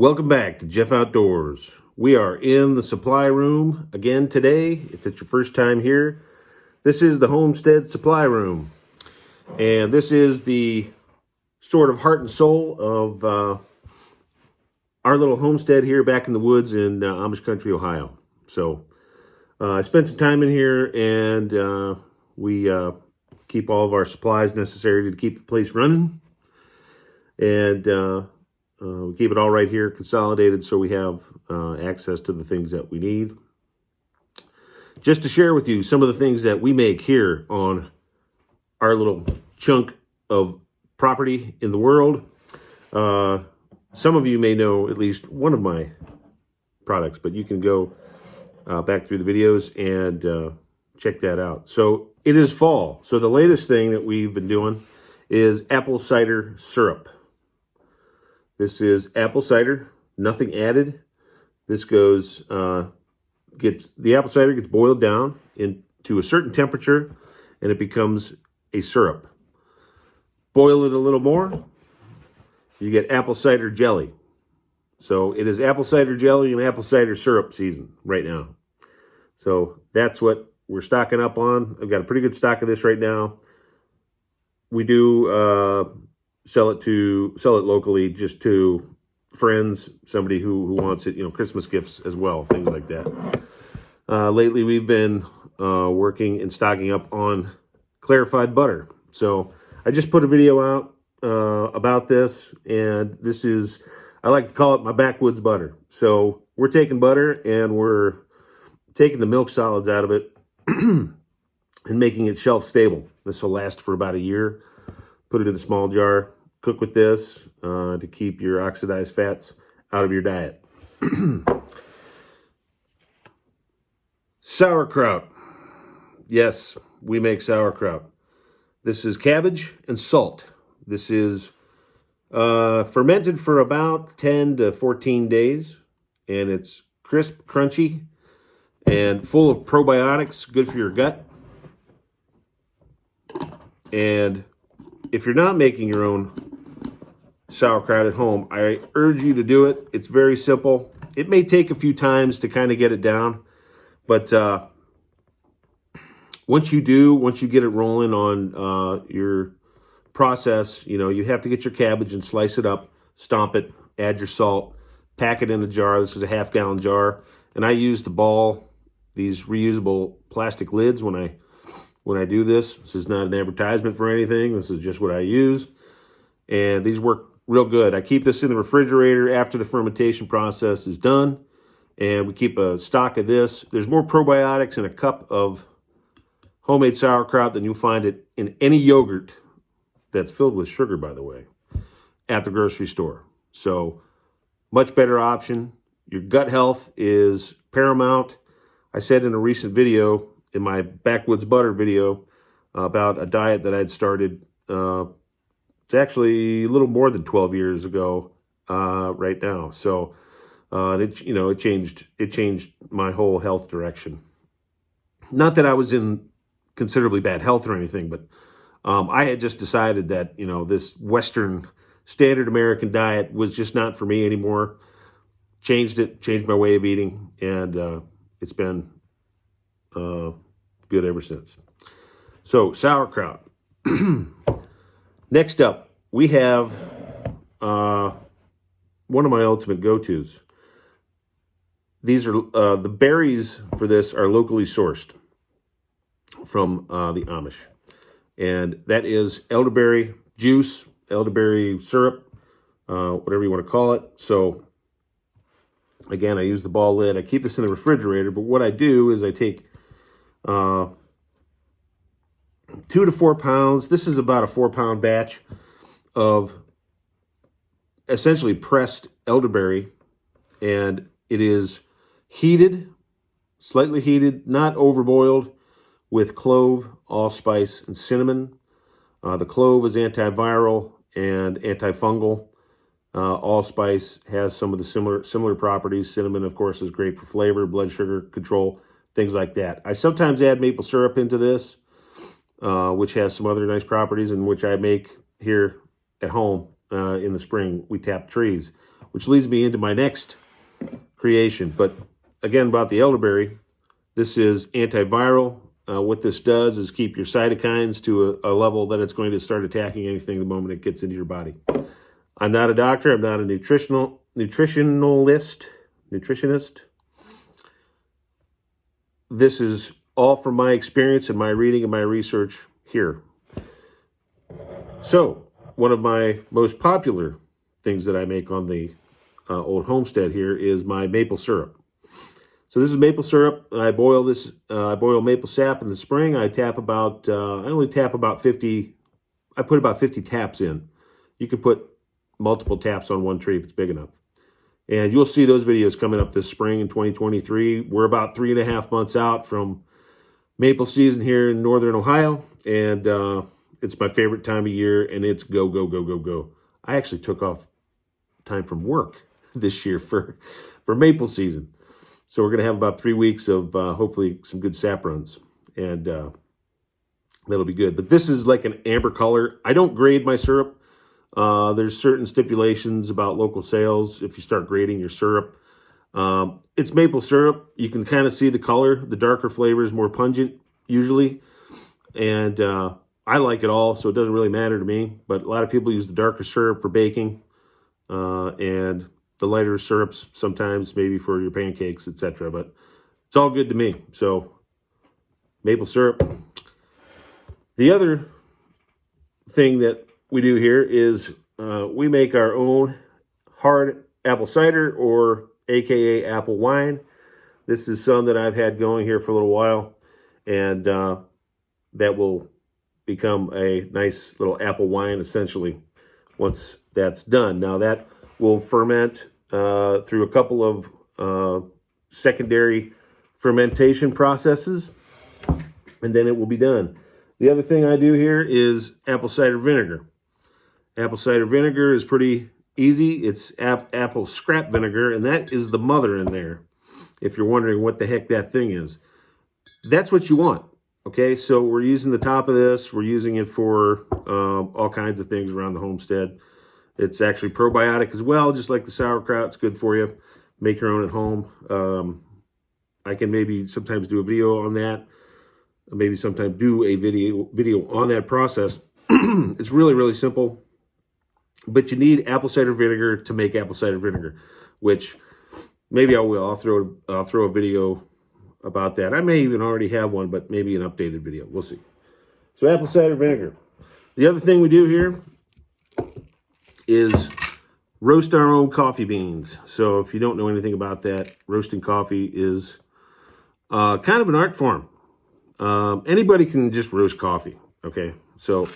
Welcome back to Jeff Outdoors. We are in the supply room again today. If it's your first time here, this is the Homestead supply room. And this is the sort of heart and soul of our little homestead here back in the woods in Amish country, Ohio. So I spent some time in here and we keep all of our supplies necessary to keep the place running. And we keep it all right here, consolidated, so we have access to the things that we need. Just to share with you some of the things that we make here on our little chunk of property in the world. Some of you may know at least one of my products, but you can go back through the videos and check that out. So it is fall. So the latest thing that we've been doing is apple cider syrup. This is apple cider, nothing added. This goes, the apple cider gets boiled down into a certain temperature and it becomes a syrup. Boil it a little more, you get apple cider jelly. So it is apple cider jelly and apple cider syrup season right now. So that's what we're stocking up on. I've got a pretty good stock of this right now. We do sell it locally just to friends, somebody who wants it, Christmas gifts as well, things like that. Lately we've been working and stocking up on clarified butter. So I just put a video out about this, and this is, I like to call it my backwoods butter. So we're taking butter and we're taking the milk solids out of it and making it shelf stable. This will last for about a year. Put it in a small jar, cook with this to keep your oxidized fats out of your diet. Sauerkraut. Yes, we make sauerkraut. This is cabbage and salt. This is fermented for about 10 to 14 days, and it's crisp, crunchy, and full of probiotics, good for your gut. And if you're not making your own sauerkraut at home, I urge you to do it. It's very simple. It may take a few times to kind of get it down, but once you get it rolling on your process, you have to get your cabbage and slice it up, stomp it, add your salt, pack it in a jar. This is a half-gallon jar, and I use these reusable plastic lids when I do this. This is not an advertisement for anything. This is just what I use. And these work real good. I keep this in the refrigerator after the fermentation process is done. And we keep a stock of this. There's more probiotics in a cup of homemade sauerkraut than you'll find it in any yogurt that's filled with sugar, by the way, at the grocery store. So much better option. Your gut health is paramount. I said in a recent video, in my Backwoods butter video, about a diet that I'd started. It's actually a little more than 12 years ago right now. So it changed my whole health direction. Not that I was in considerably bad health or anything, but I had just decided that this Western standard American diet was just not for me anymore. Changed my way of eating, and it's been good ever since. So sauerkraut. Next up, we have one of my ultimate go-tos. These are the berries for this are locally sourced from the Amish, and that is elderberry juice, elderberry syrup, whatever you want to call it. So again, I use the ball lid. I keep this in the refrigerator, but what I do is I take 2 to 4 pounds. This is about a 4-pound batch of essentially pressed elderberry, and it is heated, slightly heated, not overboiled, with clove, allspice, and cinnamon. The clove is antiviral and antifungal. Allspice has some of the similar properties. Cinnamon, of course, is great for flavor, blood sugar control, things like that. I sometimes add maple syrup into this, which has some other nice properties, and which I make here at home in the spring. We tap trees. which leads me into my next creation. But again, about the elderberry, this is antiviral. What this does is keep your cytokines to a level that it's going to start attacking anything the moment it gets into your body. I'm not a doctor. I'm not a nutritionist. This is all from my experience and my reading and my research here. So, one of my most popular things that I make on the old homestead here is my maple syrup. So this is maple syrup. I boil this. I boil maple sap in the spring. I tap about. I only tap about 50. I put about 50 taps in. You can put multiple taps on one tree if it's big enough. And you'll see those videos coming up this spring in 2023. We're about 3.5 months out from maple season here in northern Ohio, and it's my favorite time of year. And it's go, go, go, go, go. I actually took off time from work this year for maple season. So we're going to have about 3 weeks of hopefully some good sap runs, and that'll be good. But this is like an amber color. I don't grade my syrup. There's certain stipulations about local sales if you start grading your syrup. It's maple syrup. You can kind of see the color. The darker flavor is more pungent usually, and I like it all, so it doesn't really matter to me. But a lot of people use the darker syrup for baking, and the lighter syrups sometimes maybe for your pancakes, etc. But it's all good to me. So maple syrup. The other thing that we do here is we make our own hard apple cider, or AKA apple wine. This is some that I've had going here for a little while, and that will become a nice little apple wine essentially once that's done. Now that will ferment through a couple of secondary fermentation processes, and then it will be done. The other thing I do here is apple cider vinegar. Apple cider vinegar is pretty easy. It's apple scrap vinegar, and that is the mother in there. If you're wondering what the heck that thing is, that's what you want. Okay, so we're using the top of this. We're using it for all kinds of things around the homestead. It's actually probiotic as well, just like the sauerkraut. It's good for you. Make your own at home. I can maybe sometimes do a video on that. Maybe sometime do a video on that process. It's really, really simple. But you need apple cider vinegar to make apple cider vinegar, which maybe I will. I'll throw a video about that. I may even already have one, but maybe an updated video. We'll see. So apple cider vinegar. The other thing we do here is roast our own coffee beans. So if you don't know anything about that, roasting coffee is kind of an art form. Anybody can just roast coffee, okay? So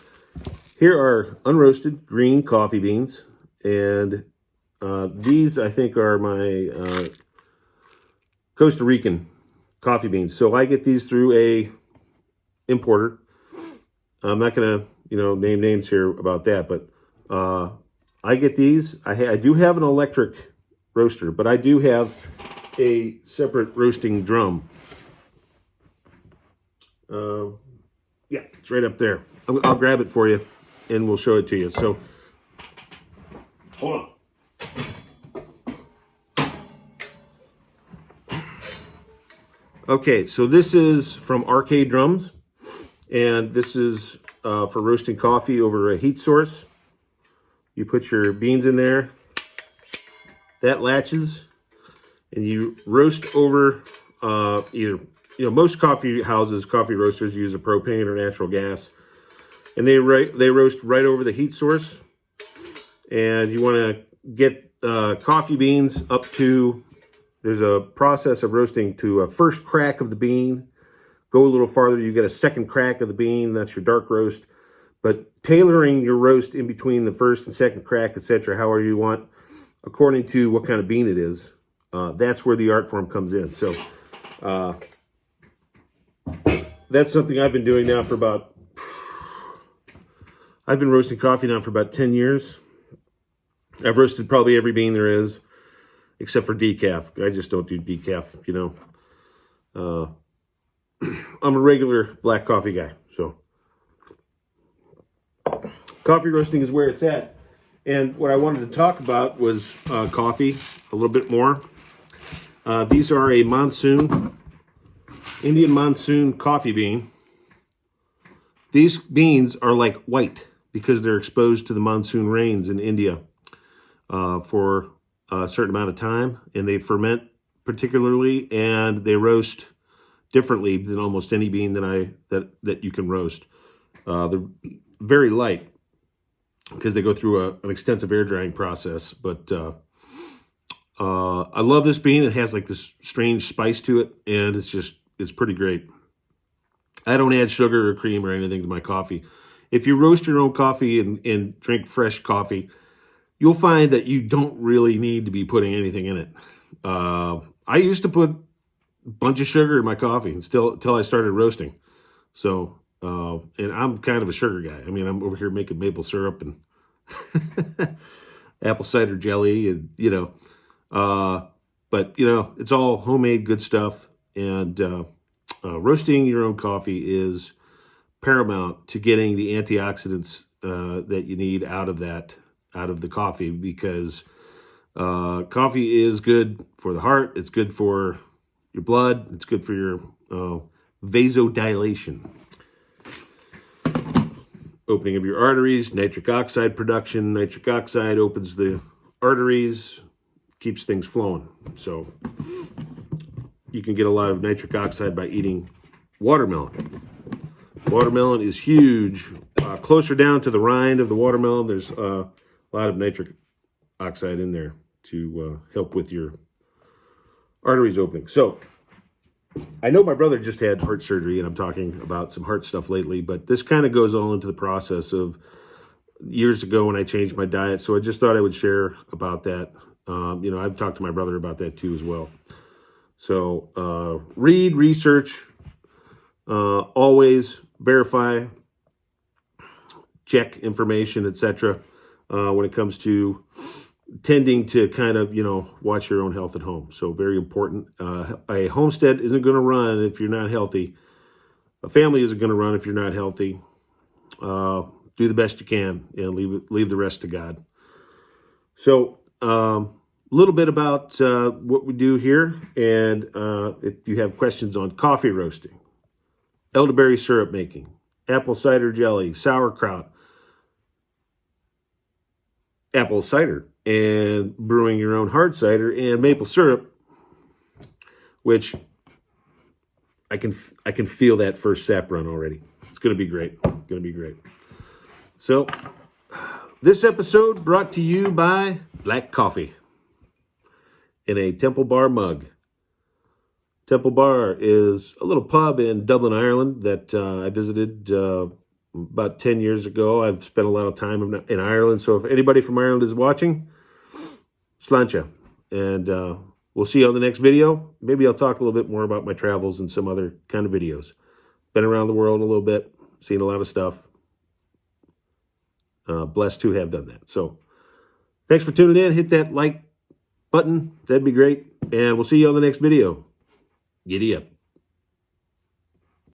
here are unroasted green coffee beans, and these I think are my Costa Rican coffee beans. So I get these through a importer. I'm not gonna, name names here about that, but I get these. I do have an electric roaster, but I do have a separate roasting drum. Yeah, it's right up there. I'll grab it for you, and we'll show it to you. So, hold on. Okay, so this is from Arcade Drums, and this is for roasting coffee over a heat source. You put your beans in there, that latches, and you roast over either, most coffee houses, coffee roasters use a propane or natural gas, and they roast right over the heat source. And you want to get coffee beans up to, there's a process of roasting to a first crack of the bean. Go a little farther, you get a second crack of the bean, that's your dark roast. But tailoring your roast in between the first and second crack, etc., however you want, according to what kind of bean it is, that's where the art form comes in. So that's something I've been doing now for I've been roasting coffee now for about 10 years. I've roasted probably every bean there is, except for decaf. I just don't do decaf, I'm a regular black coffee guy, so. Coffee roasting is where it's at. And what I wanted to talk about was coffee a little bit more. These are a Indian monsoon coffee bean. These beans are like white because they're exposed to the monsoon rains in India for a certain amount of time, and they ferment particularly, and they roast differently than almost any bean that you can roast. They're very light because they go through an extensive air drying process. But I love this bean. It has like this strange spice to it, and it's pretty great. I don't add sugar or cream or anything to my coffee. If you roast your own coffee and drink fresh coffee, you'll find that you don't really need to be putting anything in it. I used to put a bunch of sugar in my coffee until I started roasting. So, and I'm kind of a sugar guy. I mean, I'm over here making maple syrup and apple cider jelly, and but it's all homemade good stuff. And roasting your own coffee is paramount to getting the antioxidants that you need out of the coffee, because coffee is good for the heart. It's good for your blood. It's good for your vasodilation. Opening of your arteries, nitric oxide production. Nitric oxide opens the arteries, keeps things flowing. So you can get a lot of nitric oxide by eating watermelon. Watermelon is huge. Closer down to the rind of the watermelon, there's a lot of nitric oxide in there to help with your arteries opening. So I know my brother just had heart surgery, and I'm talking about some heart stuff lately, but this kind of goes all into the process of years ago when I changed my diet. So I just thought I would share about that. I've talked to my brother about that too as well. So read, research, always verify, check information, etc. When it comes to tending to kind of, watch your own health at home. So very important. A homestead isn't going to run if you're not healthy. A family isn't going to run if you're not healthy. Do the best you can and leave the rest to God. So a little bit about what we do here. And if you have questions on coffee roasting, elderberry syrup making, apple cider jelly, sauerkraut, apple cider, and brewing your own hard cider, and maple syrup, which I can feel that first sap run already. It's going to be great. Going to be great. So this episode brought to you by Black Coffee in a Temple Bar mug. Temple Bar is a little pub in Dublin, Ireland that I visited about 10 years ago. I've spent a lot of time in Ireland, so if anybody from Ireland is watching, sláinte. And we'll see you on the next video. Maybe I'll talk a little bit more about my travels and some other kind of videos. Been around the world a little bit, seen a lot of stuff. Blessed to have done that. So thanks for tuning in. Hit that like button. That'd be great. And we'll see you on the next video. Giddy up.